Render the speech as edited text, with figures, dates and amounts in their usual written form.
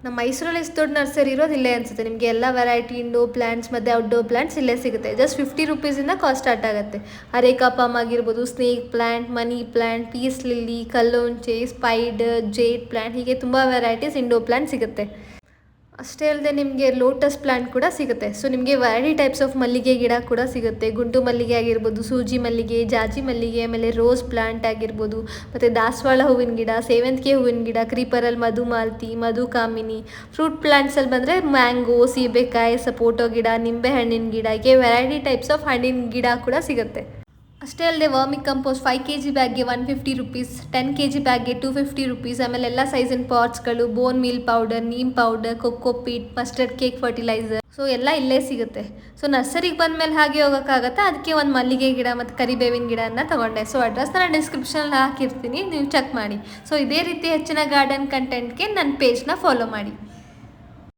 ನಮ್ಮ ಮೈಸೂರಲ್ಲಿ ಇಷ್ಟು ದೊಡ್ಡ ನರ್ಸರಿ ಇರೋದು ಇಲ್ಲೇ ಅನಿಸುತ್ತೆ. ನಿಮಗೆ ಎಲ್ಲ ವೆರೈಟಿ ಇಂಡೋರ್ ಪ್ಲಾಂಟ್ಸ್ ಮತ್ತು ಔಟ್ಡೋರ್ ಪ್ಲಾಂಟ್ಸ್ ಇಲ್ಲೇ ಸಿಗುತ್ತೆ. ಜಸ್ಟ್ 50 ರುಪೀಸಿಂದ ಕಾಸ್ಟ್ ಸ್ಟಾರ್ಟ್ ಆಗುತ್ತೆ. ಅರೇಕಾ ಪಾಮ್ ಆಗಿರ್ಬೋದು, snake plant, money plant, peace lily, kalanchoe, spider, jade plant, ಹೀಗೆ ತುಂಬ ವೆರೈಟೀಸ್ ಇಂಡೋರ್ ಪ್ಲಾಂಟ್ ಸಿಗುತ್ತೆ. ಅಷ್ಟೇ ಅಲ್ಲದೆ ನಿಮಗೆ ಲೋಟಸ್ ಪ್ಲಾಂಟ್ ಕೂಡ ಸಿಗುತ್ತೆ. ಸೊ ನಿಮಗೆ ವೆರೈಟಿ ಟೈಪ್ಸ್ ಆಫ್ ಮಲ್ಲಿಗೆ ಗಿಡ ಕೂಡ ಸಿಗುತ್ತೆ. ಗುಂಡು ಮಲ್ಲಿಗೆ ಆಗಿರ್ಬೋದು, ಸೂಜಿ ಮಲ್ಲಿಗೆ, ಜಾಜಿ ಮಲ್ಲಿಗೆ, ಆಮೇಲೆ ರೋಸ್ ಪ್ಲಾಂಟ್ ಆಗಿರ್ಬೋದು, ಮತ್ತು ದಾಸವಾಳ ಹೂವಿನ ಗಿಡ, ಸೇವಂತಿಗೆ ಹೂವಿನ ಗಿಡ, ಕ್ರೀಪರಲ್ಲಿ ಮಧುಮಾಲತಿ, ಮಧುಕಾಮಿನಿ. ಫ್ರೂಟ್ ಪ್ಲಾಂಟ್ಸಲ್ಲಿ ಬಂದರೆ ಮ್ಯಾಂಗೋ, ಸೀಬೆಕಾಯಿ, ಸಪೋಟೊ ಗಿಡ, ನಿಂಬೆ ಹಣ್ಣಿನ ಗಿಡ, ಹೀಗೆ ವೆರೈಟಿ ಟೈಪ್ಸ್ ಆಫ್ ಹಣ್ಣಿನ ಗಿಡ ಕೂಡ ಸಿಗುತ್ತೆ. ಅಷ್ಟೇ ಅಲ್ಲದೆ ವರ್ಮಿ ಕಂಪೋಸ್ಟ್ 5 kg ಬ್ಯಾಗ್ಗೆ 150 ರುಪೀಸ್, 10 kg ಬ್ಯಾಗ್ಗೆ 250 ರುಪೀಸ್. ಆಮೇಲೆ ಎಲ್ಲ ಸೈಜಿನ ಪಾಟ್ಸ್ಗಳು, bone meal powder, neem powder, coco peat, mustard cake fertiliser, so ಎಲ್ಲ ಇಲ್ಲೇ ಸಿಗುತ್ತೆ. ಸೊ ನರ್ಸರಿಗೆ ಬಂದಮೇಲೆ ಹಾಗೆ ಹೋಗೋಕ್ಕಾಗತ್ತಾ, ಅದಕ್ಕೆ ಒಂದು ಮಲ್ಲಿಗೆ ಗಿಡ ಮತ್ತು ಕರಿಬೇವಿನ ಗಿಡನ ತೊಗೊಂಡೆ. ಸೊ ಅಡ್ರೆಸ್ನ ನಾನು ಡಿಸ್ಕ್ರಿಪ್ಷನಲ್ಲಿ ಹಾಕಿರ್ತೀನಿ, ನೀವು ಚೆಕ್ ಮಾಡಿ. ಸೊ ಇದೇ ರೀತಿ ಹೆಚ್ಚಿನ ಗಾರ್ಡನ್ ಕಂಟೆಂಟ್ಗೆ ನನ್ನ ಪೇಜ್ನ ಫಾಲೋ ಮಾಡಿ.